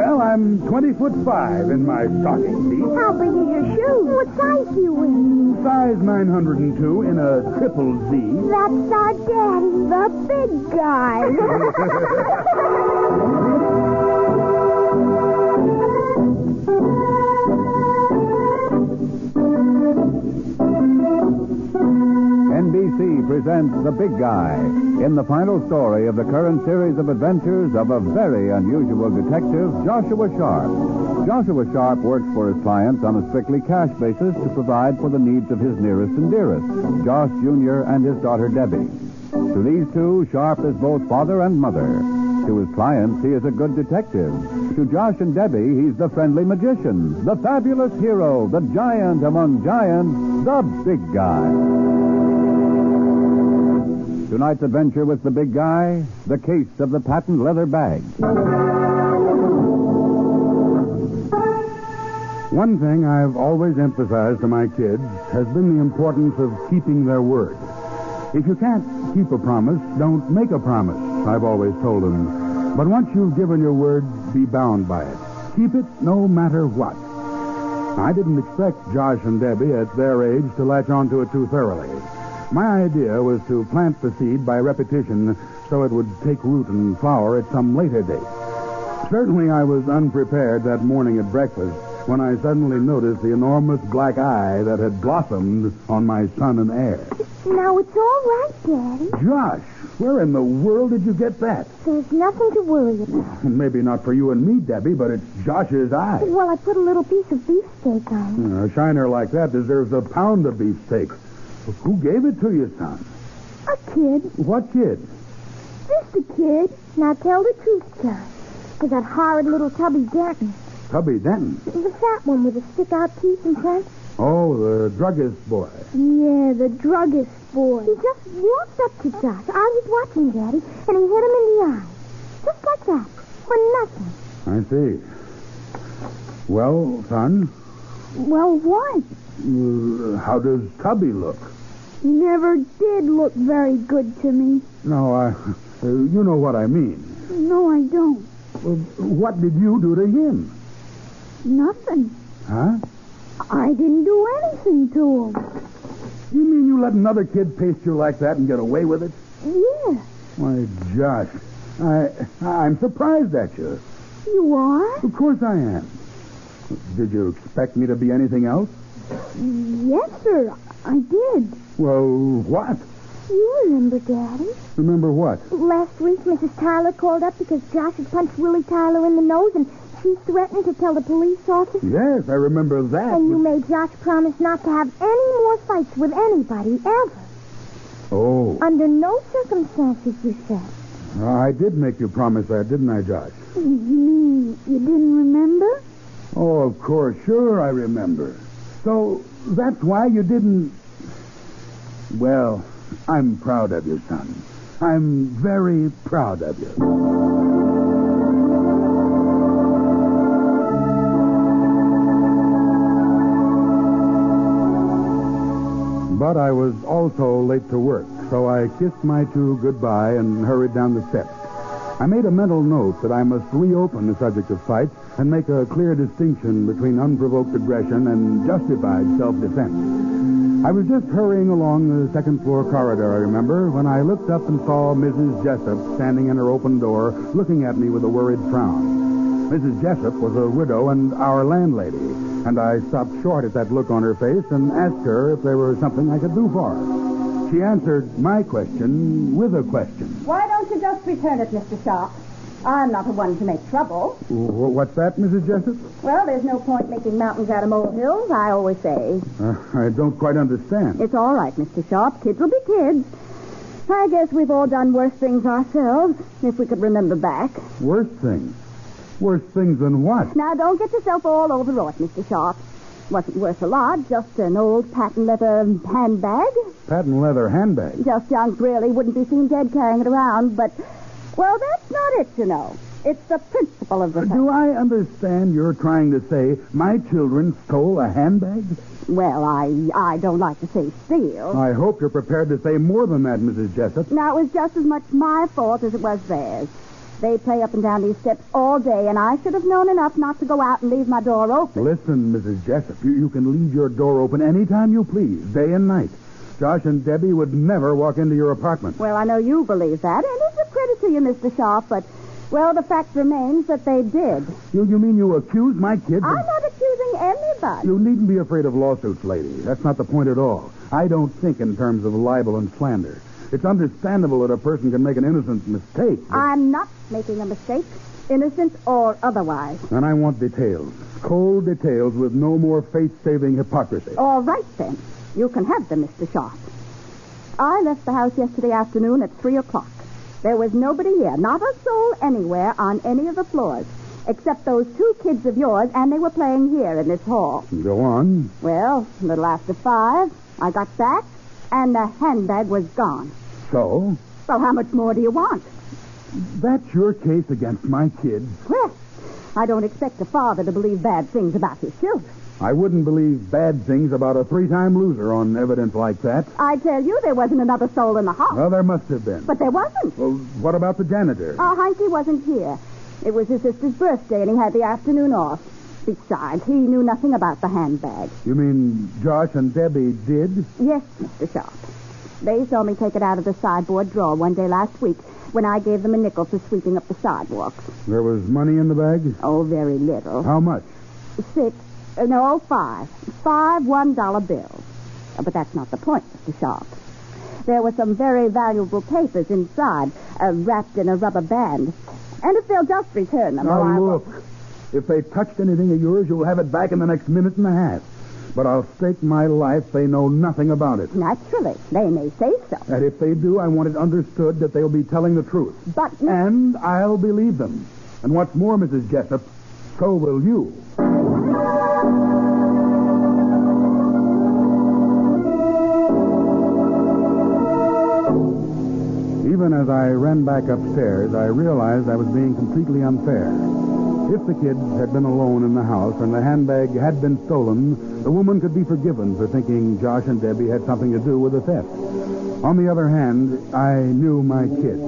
Well, I'm 20'5" in my stocking feet. How big is your shoe? What size do you wear? Size 902 in a triple Z. That's our daddy, the big guy. NBC presents The Big Guy in the final story of the current series of adventures of a very unusual detective, Joshua Sharp. Joshua Sharp works for his clients on a strictly cash basis to provide for the needs of his nearest and dearest, Josh Jr. and his daughter Debbie. To these two, Sharp is both father and mother. To his clients, he is a good detective. To Josh and Debbie, he's the friendly magician, the fabulous hero, the giant among giants, the Big Guy. Tonight's adventure with the Big Guy, the case of the patent leather bag. One thing I've always emphasized to my kids has been the importance of keeping their word. If you can't keep a promise, don't make a promise, I've always told them. But once you've given your word, be bound by it. Keep it no matter what. I didn't expect Josh and Debbie at their age to latch onto it too thoroughly. My idea was to plant the seed by repetition so it would take root and flower at some later date. Certainly I was unprepared that morning at breakfast when I suddenly noticed the enormous black eye that had blossomed on my son and heir. Now, it's all right, Daddy. Josh, where in the world did you get that? There's nothing to worry about. Maybe not for you and me, Debbie, but it's Josh's eye. Well, I put a little piece of beefsteak on it. A shiner like that deserves a pound of beefsteak. Who gave it to you, son? A kid. What kid? Just a kid. Now, tell the truth, Josh. To that horrid little Tubby Denton. Tubby Denton? The fat one with the stick-out teeth and front. Oh, the druggist boy. Yeah, the druggist boy. He just walked up to Josh. I was watching, Daddy, and he hit him in the eye. Just like that. For nothing. I see. Well, son? Well, what? How does Tubby look? He never did look very good to me. No, you know what I mean. No, I don't. What did you do to him? Nothing. Huh? I didn't do anything to him. You mean you let another kid paste you like that and get away with it? Yeah. Why, Josh, I'm surprised at you. You are? Of course I am. Did you expect me to be anything else? Yes, sir. I did. Well, what? You remember, Daddy? Remember what? Last week, Mrs. Tyler called up because Josh had punched Willie Tyler in the nose, and she threatened to tell the police officer. Yes, I remember that. And you made Josh promise not to have any more fights with anybody, ever. Oh. Under no circumstances, you said. I did make you promise that, didn't I, Josh? You mean you didn't remember? Oh, of course. Sure, I remember. So that's why you didn't... Well, I'm proud of you, son. I'm very proud of you. But I was also late to work, so I kissed my two goodbye and hurried down the steps. I made a mental note that I must reopen the subject of fights and make a clear distinction between unprovoked aggression and justified self-defense. I was just hurrying along the second-floor corridor, I remember, when I looked up and saw Mrs. Jessup standing in her open door, looking at me with a worried frown. Mrs. Jessup was a widow and our landlady, and I stopped short at that look on her face and asked her if there was something I could do for her. She answered my question with a question. Why don't you just return it, Mr. Sharp? I'm not the one to make trouble. What's that, Mrs. Jessup? Well, there's no point making mountains out of molehills, I always say. I don't quite understand. It's all right, Mr. Sharp. Kids will be kids. I guess we've all done worse things ourselves, if we could remember back. Worse things? Worse things than what? Now, don't get yourself all overwrought, Mr. Sharp. Wasn't worth a lot, just an old patent leather handbag. Patent leather handbag? Just young really wouldn't be seen dead carrying it around, but, well, that's not it, you know. It's the principle of the thing. Do I understand you're trying to say my children stole a handbag? Well, I don't like to say steal. I hope you're prepared to say more than that, Mrs. Jessup. Now, it was just as much my fault as it was theirs. They play up and down these steps all day, and I should have known enough not to go out and leave my door open. Listen, Mrs. Jessup, you can leave your door open any time you please, day and night. Josh and Debbie would never walk into your apartment. Well, I know you believe that, and it's a credit to you, Mr. Sharp, but, well, the fact remains that they did. You mean you accuse my kids? I'm not accusing anybody. You needn't be afraid of lawsuits, lady. That's not the point at all. I don't think in terms of libel and slander. It's understandable that a person can make an innocent mistake. But... I'm not making a mistake, innocent or otherwise. And I want details. Cold details with no more faith-saving hypocrisy. All right, then. You can have them, Mr. Sharp. I left the house yesterday afternoon at 3 o'clock. There was nobody here, not a soul anywhere on any of the floors, except those 2 kids of yours, and they were playing here in this hall. Go on. Well, a little after 5, I got back, and the handbag was gone. So? Well, how much more do you want? That's your case against my kids. Well, I don't expect a father to believe bad things about his children. I wouldn't believe bad things about a 3-time loser on evidence like that. I tell you, there wasn't another soul in the house. Well, there must have been. But there wasn't. Well, what about the janitor? Heinke wasn't here. It was his sister's birthday, and he had the afternoon off. Besides, he knew nothing about the handbag. You mean Josh and Debbie did? Yes, Mr. Sharp. They saw me take it out of the sideboard drawer one day last week when I gave them a nickel for sweeping up the sidewalks. There was money in the bag? Oh, very little. How much? 5. 5 $1 bills. But that's not the point, Mr. Sharp. There were some very valuable papers inside, wrapped in a rubber band. And if they'll just return them... Now, look. If they touched anything of yours, you'll have it back in the next minute and a half. But I'll stake my life they know nothing about it. Naturally. They may say so. And if they do, I want it understood that they'll be telling the truth. But... And I'll believe them. And what's more, Mrs. Jessup, so will you. Even as I ran back upstairs, I realized I was being completely unfair. If the kids had been alone in the house and the handbag had been stolen, the woman could be forgiven for thinking Josh and Debbie had something to do with the theft. On the other hand, I knew my kids.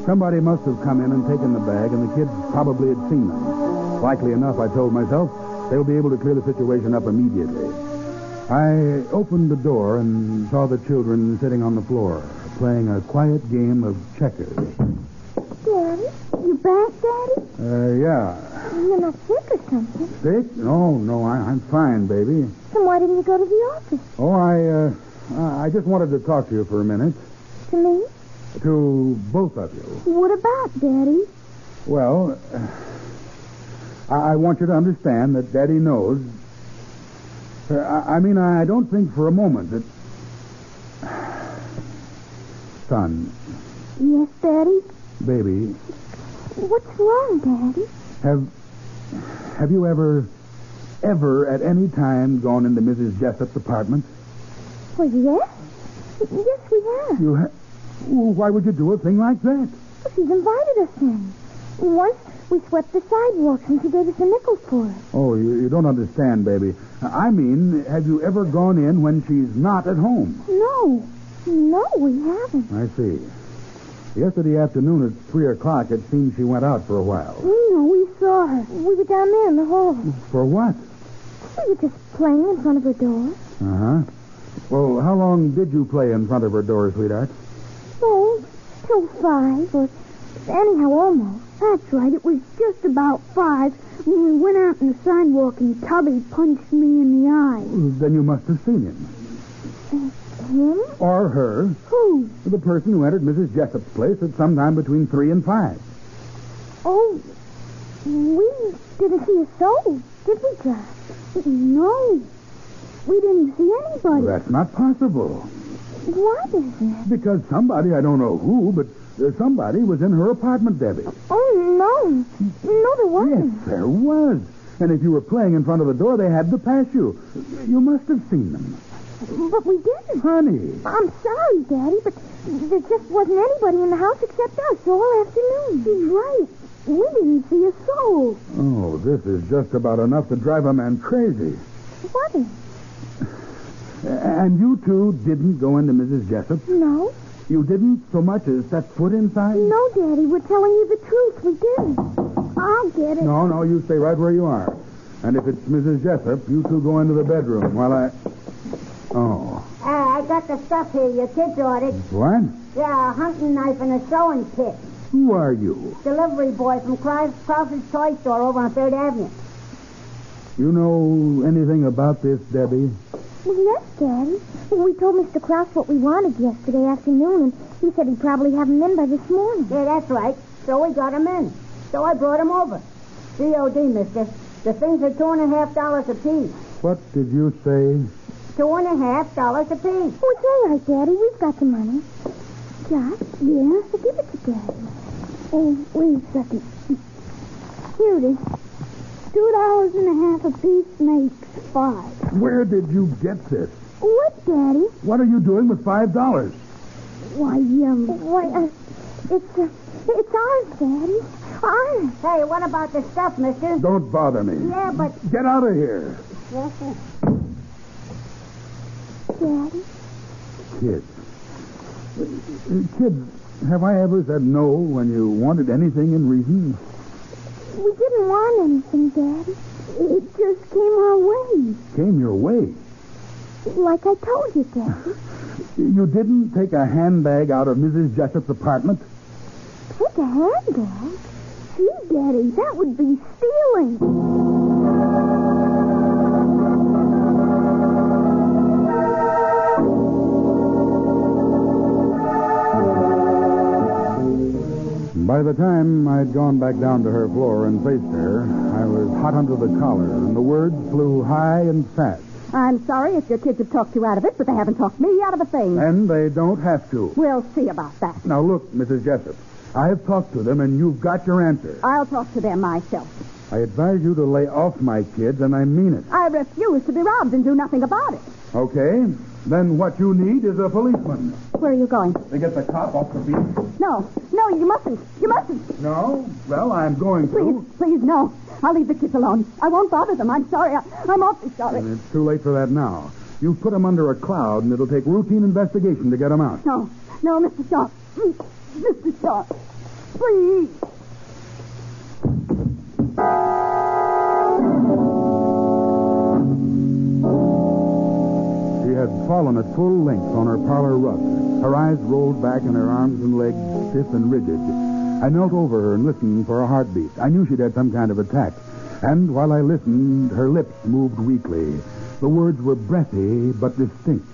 Somebody must have come in and taken the bag, and the kids probably had seen them. Likely enough, I told myself, they'll be able to clear the situation up immediately. I opened the door and saw the children sitting on the floor, playing a quiet game of checkers. Daddy, you back, Daddy? Yeah. You're not sick or something? Sick? No, I'm fine, baby. Then why didn't you go to the office? Oh, I just wanted to talk to you for a minute. To me? To both of you. What about, Daddy? Well, I want you to understand that Daddy knows. I don't think for a moment that... Son. Yes, Daddy? Baby. What's wrong, Daddy? Have you ever at any time gone into Mrs. Jessup's apartment? Well, yes. Yes, we have. You have? Why would you do a thing like that? Well, she's invited us in. Once we swept the sidewalks and she gave us a nickel for it. Oh, you don't understand, baby. I mean, have you ever gone in when she's not at home? No, we haven't. I see. Yesterday afternoon at 3 o'clock, it seemed she went out for a while. We saw her. We were down there in the hall. For what? We were just playing in front of her door. Uh-huh. Well, how long did you play in front of her door, sweetheart? Oh, till 5, or anyhow, almost. That's right, it was just about 5 when we went out on the sidewalk and Tubby punched me in the eye. Then you must have seen him. Him? Or her. Who? The person who entered Mrs. Jessup's place at some time between 3 and 5. Oh, we didn't see a soul, did we, Josh? No, we didn't see anybody. That's not possible. Why isn't it? Because somebody, I don't know who, but somebody was in her apartment, Debbie. Oh, no, there wasn't. Yes, there was. And if you were playing in front of the door, they had to pass you. You must have seen them. But we didn't. Honey. I'm sorry, Daddy, but there just wasn't anybody in the house except us all afternoon. He's right. We didn't see a soul. Oh, this is just about enough to drive a man crazy. What is? And you two didn't go into Mrs. Jessup? No. You didn't so much as set foot inside? No, Daddy, we're telling you the truth. We didn't. I'll get it. No, you stay right where you are. And if it's Mrs. Jessup, you two go into the bedroom while I... Oh. I got the stuff here your kids ordered. What? Yeah, a hunting knife and a sewing kit. Who are you? Delivery boy from Krause's toy store over on 3rd Avenue. You know anything about this, Debbie? Well, yes, Daddy. We told Mr. Krause what we wanted yesterday afternoon, and he said he'd probably have them in by this morning. Yeah, that's right. So we got them in. So I brought them over. COD, mister. The things are $2.50 apiece. What did you say? $2.50 apiece. Oh, it's all right, Daddy. We've got the money. Josh? Yeah? Give it to Daddy. Oh, wait a second. Here it is. $2.50 apiece makes 5. Where did you get this? What, Daddy? What are you doing with $5? It's ours, Daddy. Ours. Hey, what about the stuff, mister? Don't bother me. Yeah, but... Get out of here. Yes, sir. Daddy? Kids, have I ever said no when you wanted anything in reason? We didn't want anything, Daddy. It just came our way. Came your way? Like I told you, Daddy. You didn't take a handbag out of Mrs. Jessup's apartment? Take a handbag? Gee, Daddy, that would be stealing. By the time I'd gone back down to her floor and faced her, I was hot under the collar, and the words flew high and fast. I'm sorry if your kids have talked you out of it, but they haven't talked me out of a thing. And they don't have to. We'll see about that. Now, look, Mrs. Jessup, I've talked to them, and you've got your answer. I'll talk to them myself. I advise you to lay off my kids, and I mean it. I refuse to be robbed and do nothing about it. Okay? Then what you need is a policeman. Where are you going? To get the cop off the beat. No, you mustn't. You mustn't. No? Well, I'm going to. Please, no. I'll leave the kids alone. I won't bother them. I'm sorry. I'm awfully sorry. And it's too late for that now. You've put them under a cloud, and it'll take routine investigation to get them out. No, Mr. Shaw. Mr. Shaw. Please. She had fallen at full length on her parlor rug. Her eyes rolled back and her arms and legs stiff and rigid. I knelt over her and listened for a heartbeat. I knew she'd had some kind of attack. And while I listened, her lips moved weakly. The words were breathy but distinct.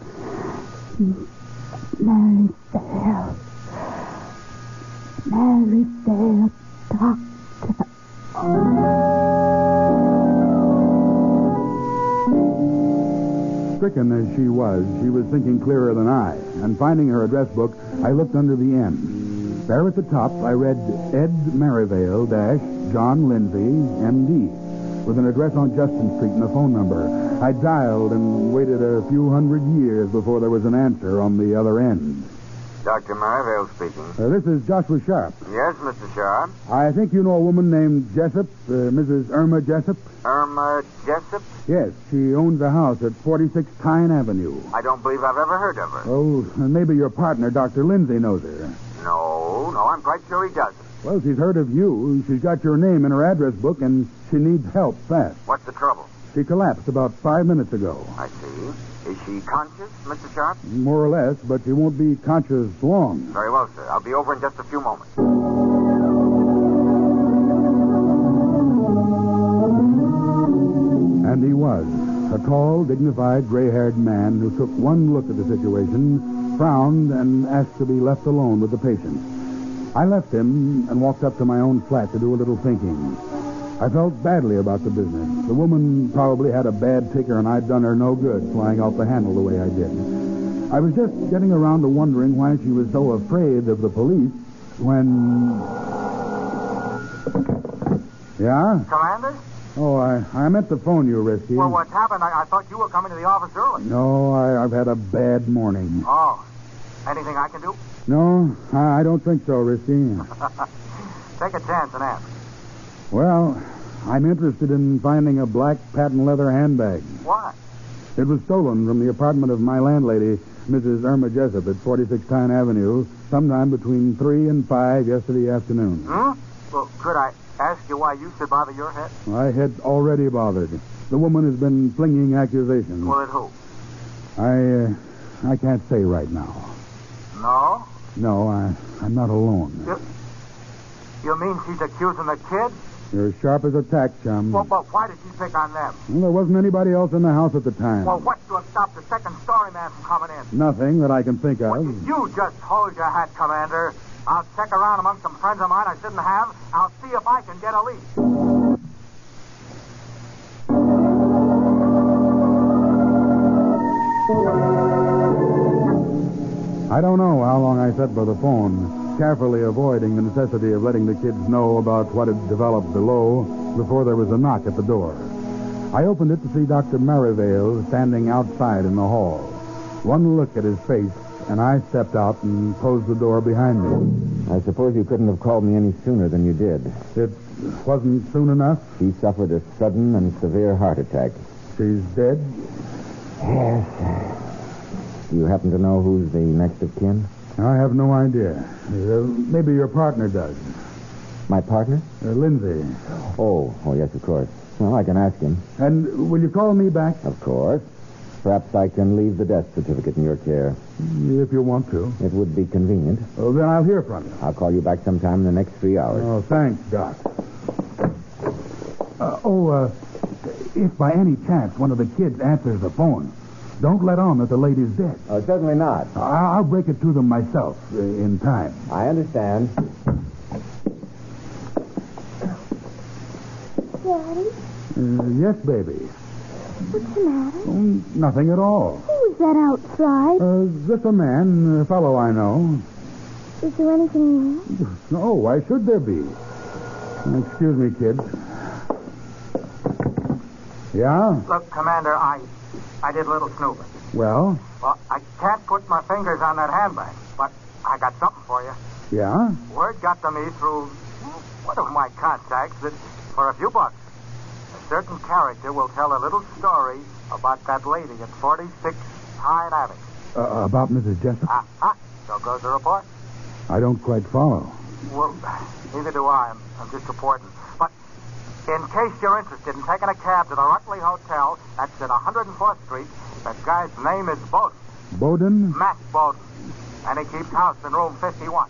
Mary Bell. Mary Bell, doctor. Stricken as she was thinking clearer than I. And finding her address book, I looked under the M. There at the top, I read Ed Merivale John Lindsay, M.D., with an address on Justin Street and a phone number. I dialed and waited a few hundred years before there was an answer on the other end. Dr. Merivale speaking. This is Joshua Sharp. Yes, Mr. Sharp. I think you know a woman named Jessup, Mrs. Irma Jessup? Irma Jessup? Yes, she owns a house at 46 Tyne Avenue. I don't believe I've ever heard of her. Oh, maybe your partner, Dr. Lindsay, knows her. No, I'm quite sure he doesn't. Well, she's heard of you. She's got your name in her address book, and she needs help fast. What's the trouble? She collapsed about 5 minutes ago. I see. Is she conscious, Mr. Sharp? More or less, but she won't be conscious long. Very well, sir. I'll be over in just a few moments. And he was. A tall, dignified, gray-haired man who took one look at the situation, frowned, and asked to be left alone with the patient. I left him and walked up to my own flat to do a little thinking. I felt badly about the business. The woman probably had a bad ticker, and I'd done her no good flying off the handle the way I did. I was just getting around to wondering why she was so afraid of the police when... Yeah? Commander? Oh, I meant to phone you, Risky. Well, what's happened? I thought you were coming to the office early. No, I've had a bad morning. Oh. Anything I can do? No, I don't think so, Risky. Take a chance and ask. Well, I'm interested in finding a black patent leather handbag. Why? It was stolen from the apartment of my landlady, Mrs. Irma Jessup, at 46 Tyne Avenue, sometime between 3 and 5 yesterday afternoon. Huh? Well, could I ask you why you should bother your head? My head's already bothered. The woman has been flinging accusations. Well, at who? I can't say right now. No? No, I'm not alone. You mean she's accusing the kid? You're as sharp as a tack, chum. Well, but why did she pick on them? Well, there wasn't anybody else in the house at the time. Well, what to have stopped the second-story man from coming in? Nothing that I can think of. Well, you just hold your hat, Commander. I'll check around among some friends of mine I shouldn't have. I'll see if I can get a lead. I don't know how long I sat by the phone, carefully avoiding the necessity of letting the kids know about what had developed below before there was a knock at the door. I opened it to see Dr. Merivale standing outside in the hall. One look at his face, and I stepped out and closed the door behind me. I suppose you couldn't have called me any sooner than you did. It wasn't soon enough? She suffered a sudden and severe heart attack. She's dead? Yes. Do you happen to know who's the next of kin? I have no idea. Maybe your partner does. My partner? Lindsay. Oh, yes, of course. Well, I can ask him. And will you call me back? Of course. Perhaps I can leave the death certificate in your care. If you want to. It would be convenient. Well, then I'll hear from you. I'll call you back sometime in the next 3 hours. Oh, thanks, Doc. If by any chance one of the kids answers the phone, don't let on that the lady's dead. Oh, certainly not. I'll break it to them myself in time. I understand. Daddy? Yes, baby. What's the matter? Oh, nothing at all. Who is that outside? Just a man, a fellow I know. Is there anything wrong? No, why should there be? Excuse me, kids. Yeah? Look, Commander, I did a little snooping. Well? Well, I can't put my fingers on that handbag, but I got something for you. Yeah? Word got to me through one of my contacts that for a few bucks, a certain character will tell a little story about that lady at 46 Tyne Avenue. About Mrs. Jessup? So goes the report. I don't quite follow. Well, neither do I. I'm just reporting. But in case you're interested in taking a cab to the Rutley Hotel, that's at 104th Street, that guy's name is Bowden. Bowden? Matt Bowden. And he keeps house in room 51.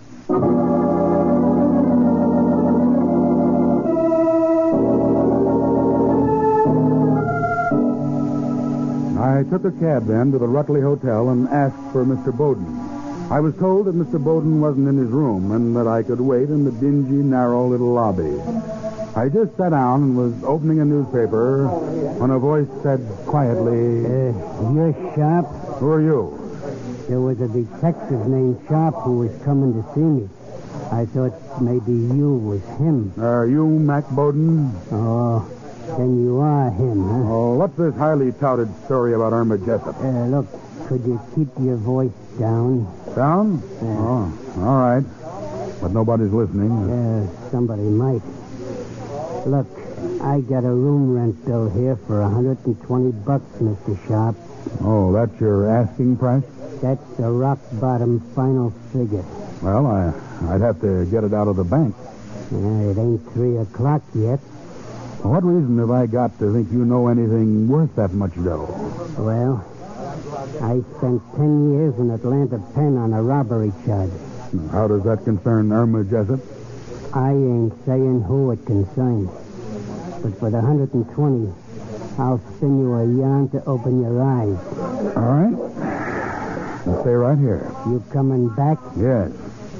I took a cab then to the Rutley Hotel and asked for Mr. Bowden. I was told that Mr. Bowden wasn't in his room and that I could wait in the dingy, narrow little lobby. I just sat down and was opening a newspaper when a voice said quietly, You're Sharp? Who are you? There was a detective named Sharp who was coming to see me. I thought maybe you was him. Are you Mac Bowden? Oh, then you are him, huh? Oh, what's this highly touted story about Irma Jessup? Look, could you keep your voice down? Down? Oh, all right. But nobody's listening. Somebody might. Look, I got a room rent bill here for $120, Mr. Sharp. Oh, that's your asking price? That's the rock-bottom final figure. Well, I'd have to get it out of the bank. It ain't 3 o'clock yet. What reason have I got to think you know anything worth that much dough? Well, I spent 10 years in Atlanta Pen on a robbery charge. How does that concern Irma Jessup? I ain't saying who it concerns. But for the 120, I'll spin you a yarn to open your eyes. All right. I'll stay right here. You coming back? Yes.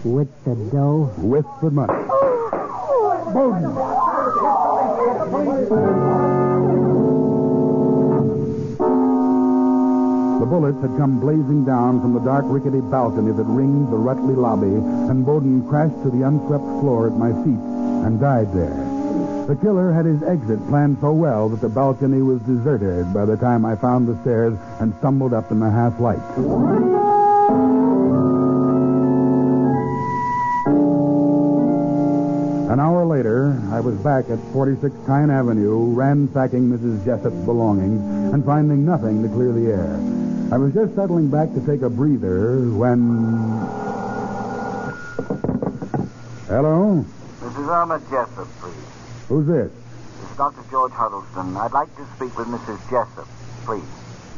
With the dough? With the money. Bowden! The bullets had come blazing down from the dark, rickety balcony that ringed the Rutley lobby, and Bowden crashed to the unswept floor at my feet and died there. The killer had his exit planned so well that the balcony was deserted by the time I found the stairs and stumbled up in the half-light. An hour later, hour, I was back at 46 Tyne Avenue, ransacking Mrs. Jessup's belongings and finding nothing to clear the air. I was just settling back to take a breather when... Hello? Mrs. Irma Jessup, please. Who's this? It's Dr. George Huddleston. I'd like to speak with Mrs. Jessup, please.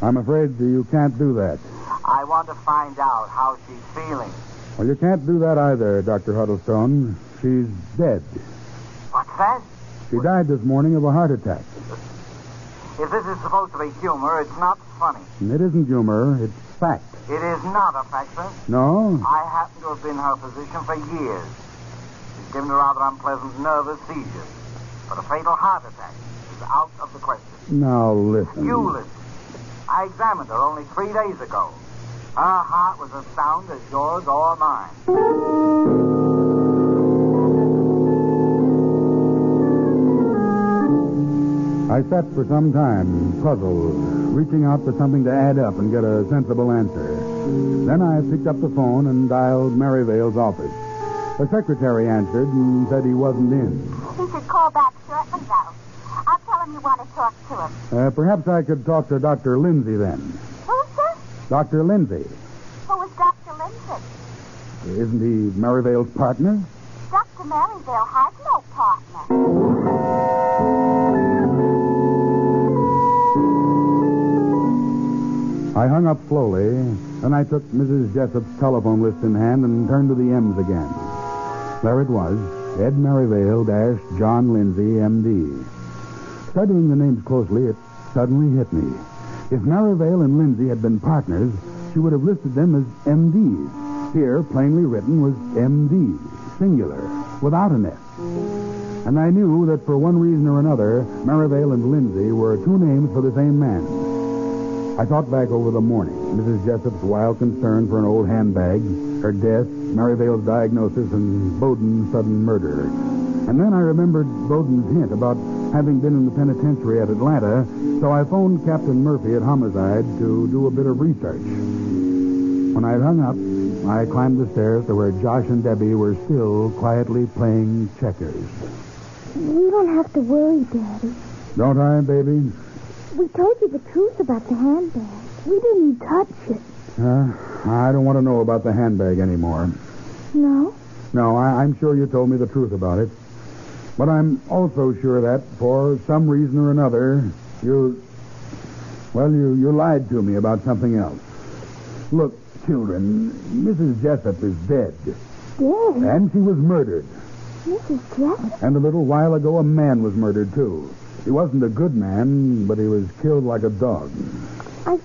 I'm afraid you can't do that. I want to find out how she's feeling. Well, you can't do that either, Dr. Huddlestone. She's dead. What's that? She died this morning of a heart attack. If this is supposed to be humor, it's not funny. It isn't humor, it's fact. It is not a fact, sir. No? I happen to have been her physician for years. She's given a rather unpleasant nervous seizure. But a fatal heart attack is out of the question. Now, listen. You listen. I examined her only 3 days ago. Her heart was as sound as yours or mine. I sat for some time, puzzled, reaching out for something to add up and get a sensible answer. Then I picked up the phone and dialed Maryvale's office. The secretary answered and said he wasn't in. He should call back shortly, though. I'll tell him you want to talk to him. Perhaps I could talk to Dr. Lindsay then. Who, sir? Dr. Lindsay. Who is Dr. Lindsay? Isn't he Maryvale's partner? Dr. Maryvale has no partner. I hung up slowly, then I took Mrs. Jessup's telephone list in hand and turned to the M's again. There it was, Ed Maryvale - John Lindsay, M.D. Studying the names closely, it suddenly hit me. If Maryvale and Lindsay had been partners, she would have listed them as M.D.s. Here, plainly written, was M.D., singular, without an S. And I knew that for one reason or another, Maryvale and Lindsay were two names for the same man. I thought back over the morning, Mrs. Jessup's wild concern for an old handbag, her death, Maryvale's diagnosis, and Bowden's sudden murder. And then I remembered Bowden's hint about having been in the penitentiary at Atlanta, so I phoned Captain Murphy at Homicide to do a bit of research. When I'd hung up, I climbed the stairs to where Josh and Debbie were still quietly playing checkers. You don't have to worry, Daddy. Don't I, baby? We told you the truth about the handbag. We didn't touch it. I don't want to know about the handbag anymore. No? No, I'm sure you told me the truth about it. But I'm also sure that, for some reason or another, you lied to me about something else. Look, children, Mrs. Jessup is dead. Dead? And she was murdered. Mrs. Jessup? And a little while ago, a man was murdered, too. He wasn't a good man, but he was killed like a dog. I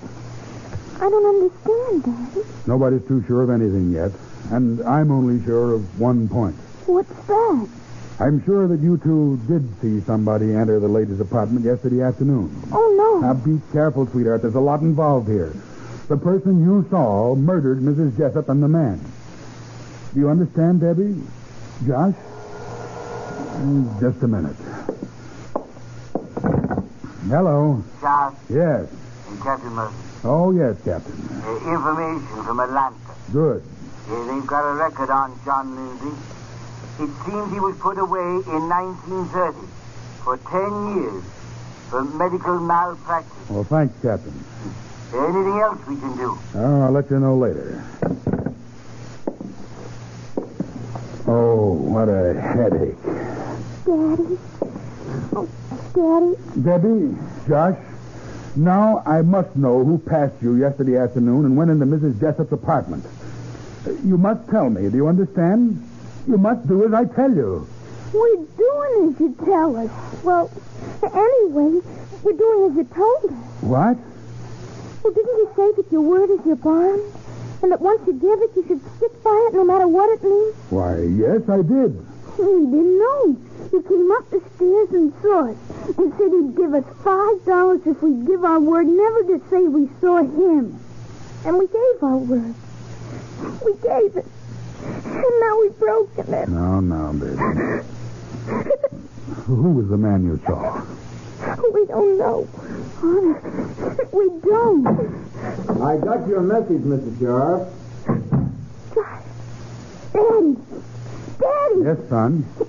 don't understand, Daddy. Nobody's too sure of anything yet. And I'm only sure of one point. What's that? I'm sure that you two did see somebody enter the lady's apartment yesterday afternoon. Oh, no. Now, be careful, sweetheart. There's a lot involved here. The person you saw murdered Mrs. Jessup and the man. Do you understand, Debbie? Josh? Just a minute. Hello. Josh? Yes. Captain Murphy. Oh, yes, Captain. Information from Atlanta. Good. They've got a record on John Lindsay. It seems he was put away in 1930 for 10 years for medical malpractice. Well, thanks, Captain. Anything else we can do? Oh, I'll let you know later. Oh, what a headache. Daddy? Oh, Daddy? Debbie, Josh, now I must know who passed you yesterday afternoon and went into Mrs. Jessup's apartment. You must tell me. Do you understand? You must do as I tell you. We're doing as you tell us. Well, anyway, we're doing as you told us. What? Well, didn't you say that your word is your bond? And that once you give it, you should stick by it no matter what it means? Why, yes, I did. We didn't know. He came up the stairs and saw it and said he'd give us $5 if we give our word never to say we saw him. And we gave our word. We gave it. And now we've broken it. No, baby. Who was the man you saw? We don't know. Honest, we don't. I got your message, Mr. Sheriff. Daddy. Yes, son. It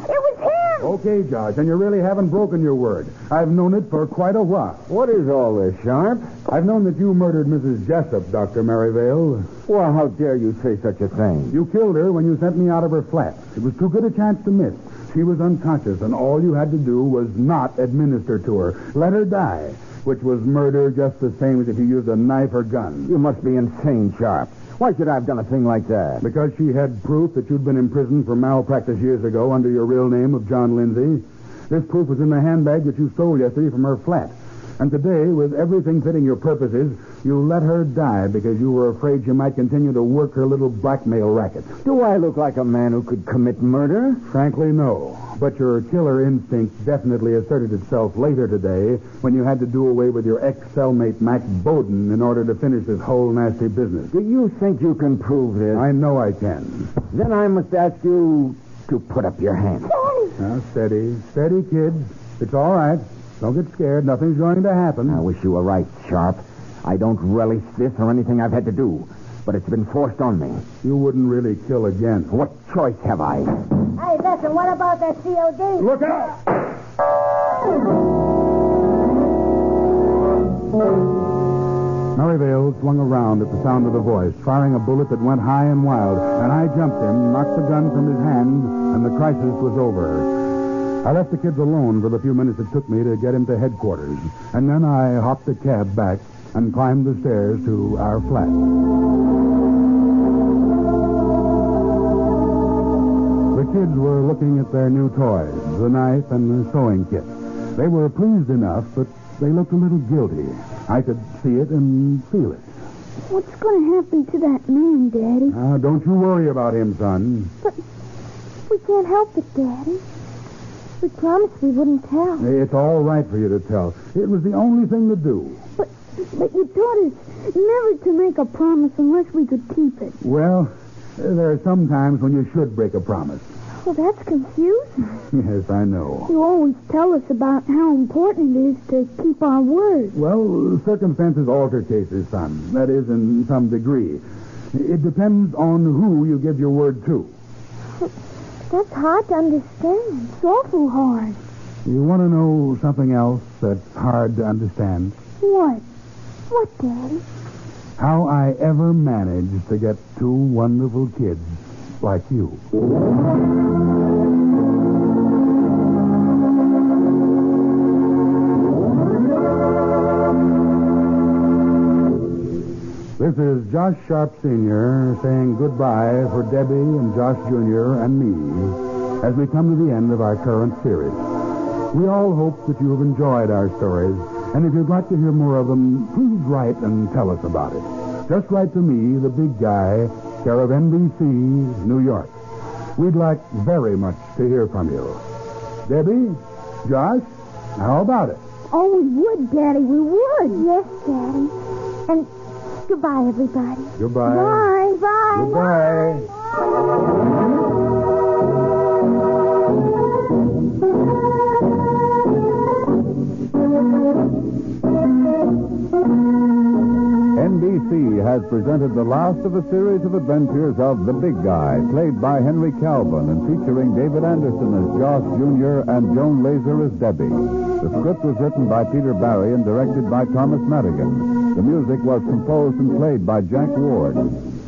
was him. Okay, Josh, and you really haven't broken your word. I've known it for quite a while. What is all this, Sharp? I've known that you murdered Mrs. Jessup, Dr. Merivale. Well, how dare you say such a thing? You killed her when you sent me out of her flat. It was too good a chance to miss. She was unconscious, and all you had to do was not administer to her. Let her die, which was murder just the same as if you used a knife or gun. You must be insane, Sharp. Why should I have done a thing like that? Because she had proof that you'd been imprisoned for malpractice years ago under your real name of John Lindsay. This proof was in the handbag that you stole yesterday from her flat. And today, with everything fitting your purposes, you let her die because you were afraid she might continue to work her little blackmail racket. Do I look like a man who could commit murder? Frankly, no. But your killer instinct definitely asserted itself later today when you had to do away with your ex-cellmate, Mac Bowden, in order to finish this whole nasty business. Do you think you can prove this? I know I can. Then I must ask you to put up your hand. Now, steady. Steady, kids. It's all right. Don't get scared. Nothing's going to happen. I wish you were right, Sharp. I don't relish this or anything I've had to do, but it's been forced on me. You wouldn't really kill again. What choice have I? Hey, listen, what about that COD? Look out! Merivale swung around at the sound of the voice, firing a bullet that went high and wild, and I jumped him, knocked the gun from his hand, and the crisis was over. I left the kids alone for the few minutes it took me to get him to headquarters, and then I hopped the cab back and climbed the stairs to our flat. The kids were looking at their new toys, the knife and the sewing kit. They were pleased enough, but they looked a little guilty. I could see it and feel it. What's going to happen to that man, Daddy? Don't you worry about him, son. But we can't help it, Daddy. We promised we wouldn't tell. It's all right for you to tell. It was the only thing to do. But you taught us never to make a promise unless we could keep it. Well, there are some times when you should break a promise. Well, that's confusing. Yes, I know. You always tell us about how important it is to keep our word. Well, circumstances alter cases, son. That is, in some degree. It depends on who you give your word to. That's hard to understand. It's awful hard. You want to know something else that's hard to understand? What? What, Daddy? How I ever managed to get two wonderful kids like you. This is Josh Sharp Sr. saying goodbye for Debbie and Josh Jr. and me as we come to the end of our current series. We all hope that you have enjoyed our stories, and if you'd like to hear more of them, please write and tell us about it. Just write to me, the big guy, care of NBC, New York. We'd like very much to hear from you. Debbie? Josh? How about it? Oh, we would, Daddy. We would. Yes, Daddy. And goodbye, everybody. Goodbye. Bye. Bye. Goodbye. NBC has presented the last of a series of adventures of The Big Guy, played by Henry Calvin and featuring David Anderson as Josh Jr. and Joan Laser as Debbie. The script was written by Peter Barry and directed by Thomas Madigan. The music was composed and played by Jack Ward.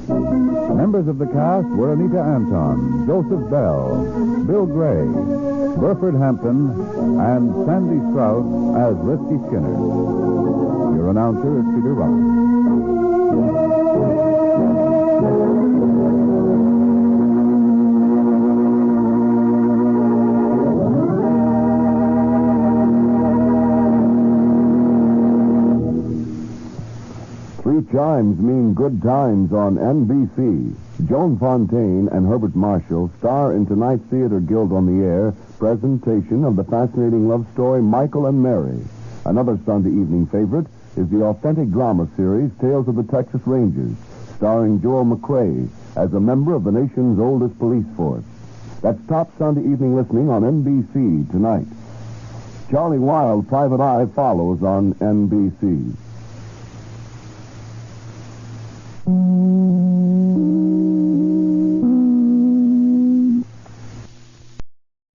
Members of the cast were Anita Anton, Joseph Bell, Bill Gray, Burford Hampton, and Sandy Strout as Risky Skinner. Your announcer is Peter Roberts. Three chimes mean good times on NBC. Joan Fontaine and Herbert Marshall star in tonight's Theater Guild on the Air presentation of the fascinating love story Michael and Mary. Another Sunday evening favorite is the authentic drama series Tales of the Texas Rangers, starring Joel McRae as a member of the nation's oldest police force. That's top Sunday evening listening on NBC tonight. Charlie Wilde, Private Eye follows on NBC.